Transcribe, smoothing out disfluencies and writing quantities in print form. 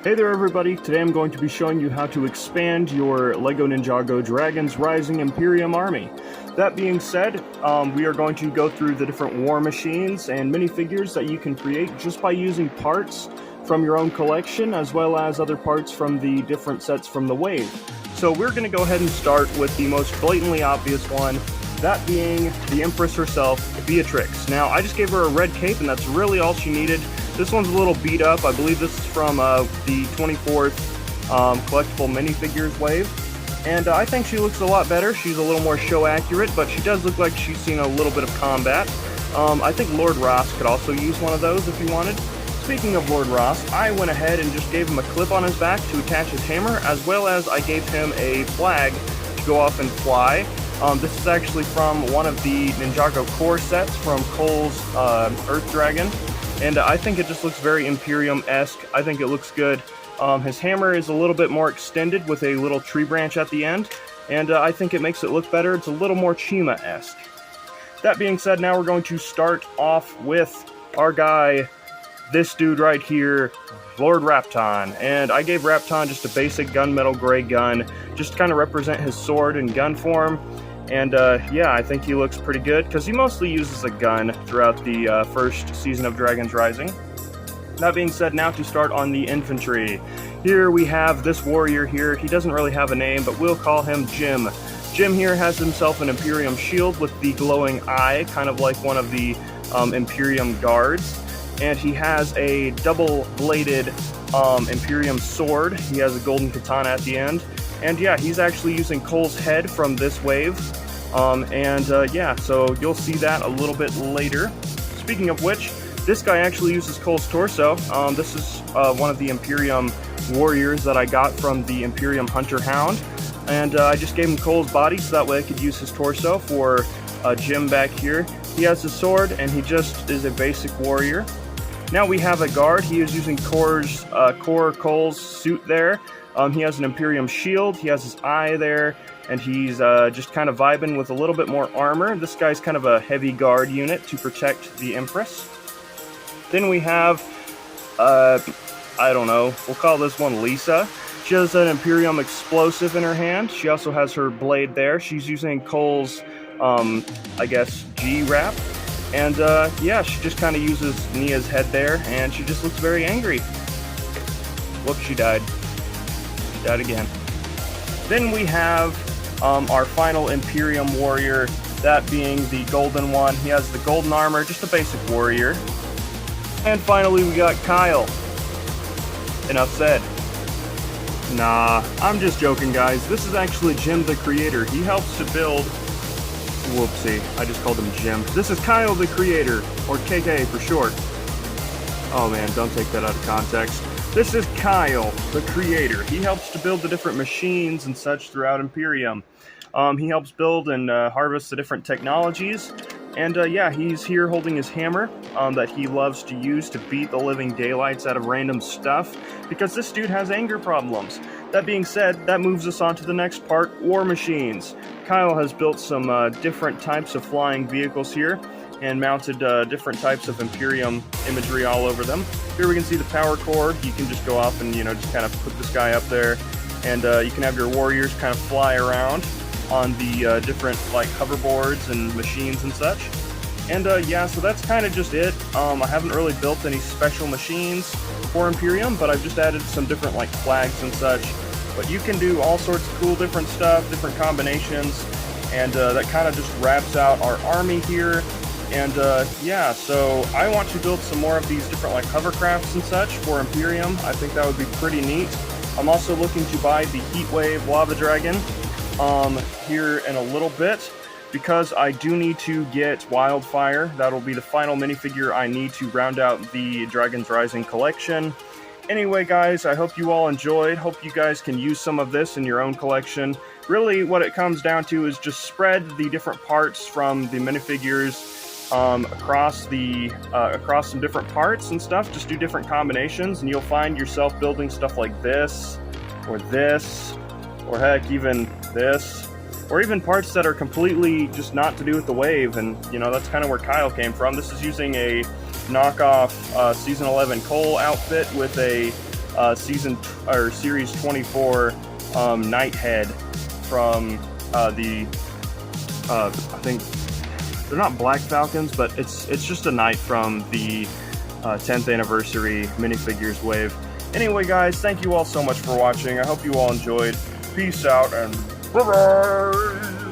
Hey there everybody, today I'm going to be showing you how to expand your Lego Ninjago Dragon's Rising Imperium Army. That being said, we are going to go through the different war machines and minifigures that you can create just by using parts from your own collection as well as other parts from the different sets from the wave. So we're going to go ahead and start with the most blatantly obvious one, that being the Empress herself, Beatrix. Now, I just gave her a red cape and that's really all she needed. This one's a little beat up. I believe this is from the 24th collectible minifigures wave. And I think she looks a lot better. She's a little more show accurate, but she does look like she's seen a little bit of combat. I think Lord Ross could also use one of those if he wanted. Speaking of Lord Ross, I went ahead and just gave him a clip on his back to attach his hammer, as well as I gave him a flag to go off and fly. This is actually from one of the Ninjago core sets from Cole's Earth Dragon. And I think it just looks very Imperium-esque. I think it looks good. His hammer is a little bit more extended with a little tree branch at the end. And I think it makes it look better. It's a little more Chima-esque. That being said, now we're going to start off with our guy, this dude right here, Lord Rapton. And I gave Rapton just a basic gunmetal gray gun, just to kind of represent his sword in gun form. And yeah, I think he looks pretty good, because he mostly uses a gun throughout the first season of Dragon's Rising. That being said, now to start on the infantry. Here we have this warrior here. He doesn't really have a name, but we'll call him Jim. Jim here has himself an Imperium shield with the glowing eye, kind of like one of the Imperium guards. And he has a double-bladed Imperium sword. He has a golden katana at the end. And yeah, he's actually using Cole's head from this wave. Yeah, so you'll see that a little bit later. Speaking of which, this guy actually uses Cole's torso. This is one of the Imperium warriors that I got from the Imperium Hunter Hound. And I just gave him Cole's body so that way I could use his torso for Jim back here. He has his sword and he just is a basic warrior. Now we have a guard. He is using Cole's suit there. He has an Imperium shield, he has his eye there, and he's just kind of vibing with a little bit more armor. This guy's kind of a heavy guard unit to protect the Empress. Then we have, I don't know, we'll call this one Lisa. She has an Imperium explosive in her hand. She also has her blade there. She's using Cole's, I guess, G-Wrap. And yeah, she just kind of uses Nia's head there, and she just looks very angry. Whoops, she died. That again. Then we have our final Imperium warrior, that being the golden one. He has the golden armor, just a basic warrior. And finally we got Kyle. Enough said. Nah, I'm just joking, guys. This is actually Jim the Creator. He helps to build... Whoopsie, I just called him Jim. This is Kyle the Creator, or KK for short. Oh man, don't take that out of context. This is Kyle, the Creator. He helps to build the different machines and such throughout Imperium. He helps build and harvest the different technologies. And yeah, he's here holding his hammer that he loves to use to beat the living daylights out of random stuff, because this dude has anger problems. That being said, that moves us on to the next part, war machines. Kyle has built some different types of flying vehicles here, and mounted different types of Imperium imagery all over them. Here we can see the power core. You can just go off and, you know, just kind of put this guy up there, and you can have your warriors kind of fly around on the different, like, hoverboards and machines and such. And yeah, so that's kind of just it. I haven't really built any special machines for Imperium, but I've just added some different, like, flags and such. But you can do all sorts of cool different stuff, different combinations, and that kind of just wraps out our army here. And yeah, so I want to build some more of these different like hovercrafts and such for Imperium. I think that would be pretty neat. I'm also looking to buy the Heatwave Lava Dragon here in a little bit, because I do need to get Wildfire. That'll be the final minifigure I need to round out the Dragon's Rising collection. Anyway, guys, I hope you all enjoyed. Hope you guys can use some of this in your own collection. Really, what it comes down to is just spread the different parts from the minifigures across some different parts and stuff. Just do different combinations, and you'll find yourself building stuff like this, or heck, even this, or even parts that are completely just not to do with the wave. And you know, that's kind of where Kyle came from. This is using a knockoff Season 11 Cole outfit with a Series 24 Nighthead from I think they're not Black Falcons, but it's just a knight from the 10th anniversary minifigures wave. Anyway, guys, thank you all so much for watching. I hope you all enjoyed. Peace out and bye-bye!